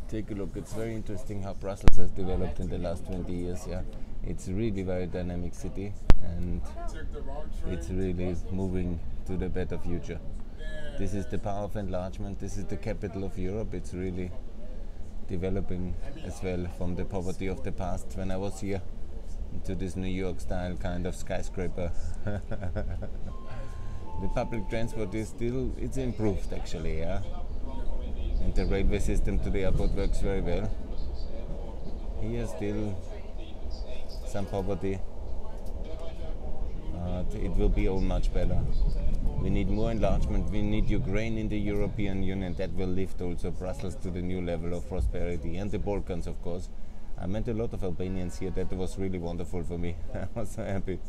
take a look. It's very interesting how Brussels has developed in the last 20 years. Yeah, it's really very dynamic city, and it's really moving to the better future. This is the power of enlargement. This is the capital of Europe. It's really developing as well from the poverty of the past when I was here to this New York style kind of skyscraper. The public transport is still, it's improved actually, yeah. And the railway system to the airport works very well. Here still some poverty, but it will be all much better. We need more enlargement, we need Ukraine in the European Union. That will lift also Brussels to the new level of prosperity, and the Balkans of course. I met a lot of Albanians here, that was really wonderful for me. I was so happy.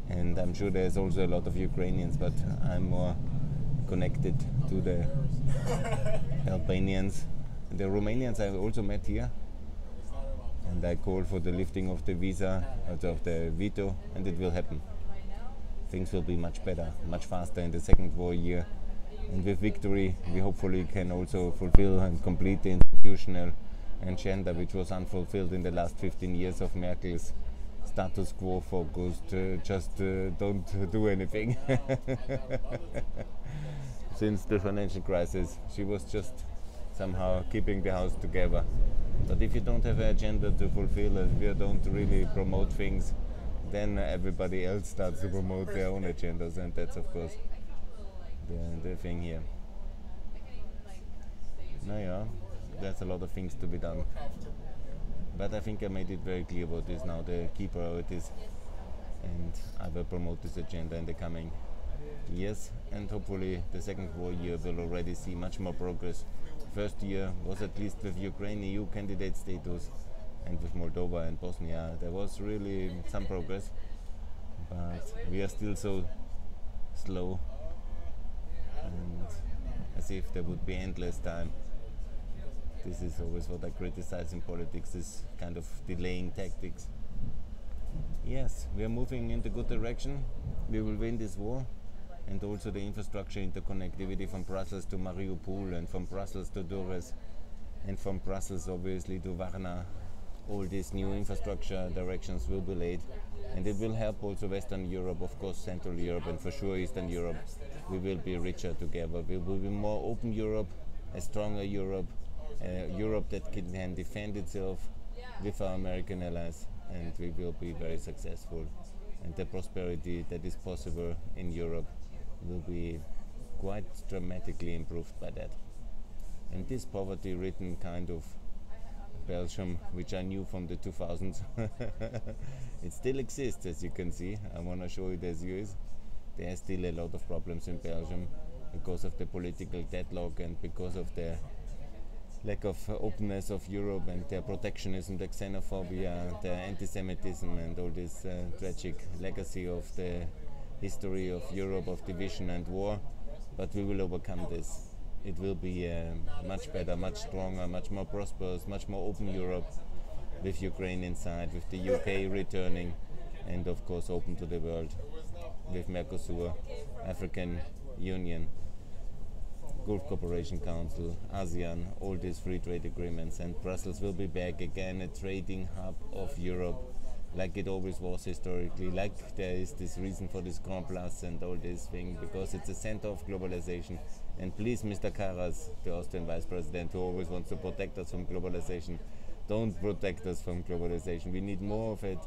And I'm sure there's also a lot of Ukrainians, but I'm more connected to the Albanians. The Romanians I also met here, and I call for the lifting of the visa, of the veto, and it will happen. Things will be much better, much faster in the second war year. And with victory, we hopefully can also fulfill and complete the institutional agenda which was unfulfilled in the last 15 years of Merkel's status quo focused, don't do anything. Since the financial crisis, she was just somehow keeping the house together. But if you don't have an agenda to fulfill, if you don't really promote things, then everybody else starts to promote their own agendas, and that's of course the thing here. Now, yeah, there's a lot of things to be done. But I think I made it very clear what is now the key priorities, and I will promote this agenda in the coming years, and hopefully the second war year will already see much more progress. First year was at least with Ukraine EU candidate status, and with Moldova and Bosnia there was really some progress, but we are still so slow, and as if there would be endless time. This is always what I criticize in politics, this kind of delaying tactics. Yes, we are moving in the good direction. We will win this war, and also the infrastructure interconnectivity from Brussels to Mariupol, and from Brussels to Durrës, and from Brussels obviously to Varna. All these new infrastructure directions will be laid, and it will help also Western Europe, of course Central Europe, and for sure Eastern Europe. We will be richer together. We will be more open Europe, a stronger Europe, Europe that can defend itself with our American allies, and we will be very successful. And the prosperity that is possible in Europe will be quite dramatically improved by that. And this poverty-ridden kind of Belgium, which I knew from the 2000s, it still exists, as you can see. I want to show it as you is. There are still a lot of problems in Belgium because of the political deadlock and because of the lack of openness of Europe, and their protectionism, the xenophobia, the anti-Semitism, and all this tragic legacy of the history of Europe, of division and war. But we will overcome this. It will be much better, much stronger, much more prosperous, much more open Europe, with Ukraine inside, with the UK returning, and of course open to the world, with Mercosur, African Union, Gulf Cooperation Council, ASEAN, all these free trade agreements, and Brussels will be back again, a trading hub of Europe, like it always was historically, like there is this reason for this Grand Place and all this thing, because it's a center of globalization. And please, Mr. Karas, the Austrian Vice President, who always wants to protect us from globalization, don't protect us from globalization. We need more of it.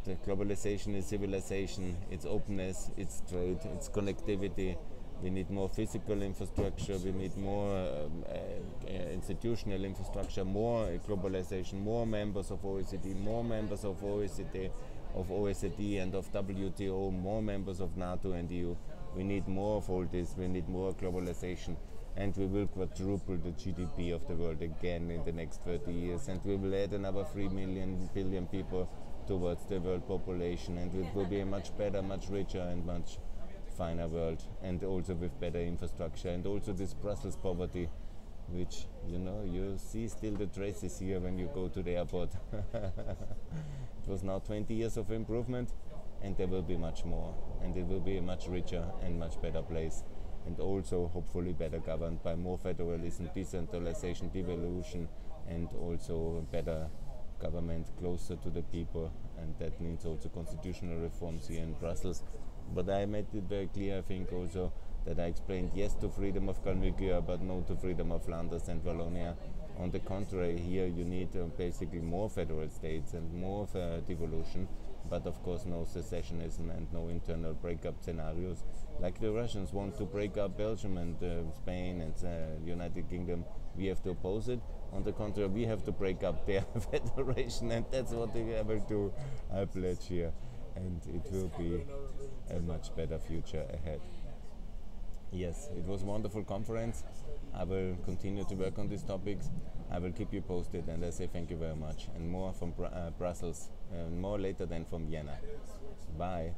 The globalization is civilization, it's openness, it's trade, it's connectivity. We need more physical infrastructure, we need more institutional infrastructure, more globalization, more members of OECD, more members of OECD and of WTO, more members of NATO and EU. We need more of all this, we need more globalization, and we will quadruple the GDP of the world again in the next 30 years, and we will add another 3 billion people towards the world population, and it will be a much better, much richer and much finer world, and also with better infrastructure, and also this Brussels poverty, which you see still the traces here when you go to the airport. It was now 20 years of improvement, and there will be much more, and it will be a much richer and much better place. and also hopefully better governed by more federalism, decentralization, devolution, and also better government closer to the people, and that means also constitutional reforms here in Brussels. But I made it very clear, I think also, that I explained yes to freedom of Kalmykia, but no to freedom of Flanders and Wallonia. On the contrary, here you need basically more federal states and more devolution, but of course no secessionism and no internal breakup scenarios. Like the Russians want to break up Belgium and Spain and United Kingdom, we have to oppose it. On the contrary, we have to break up their federation, and that's what they will do, I pledge here. And it will be a much better future ahead. Yes, it was a wonderful conference. I will continue to work on these topics. I will keep you posted, and I say thank you very much. And more from Brussels, more later than from Vienna. Bye.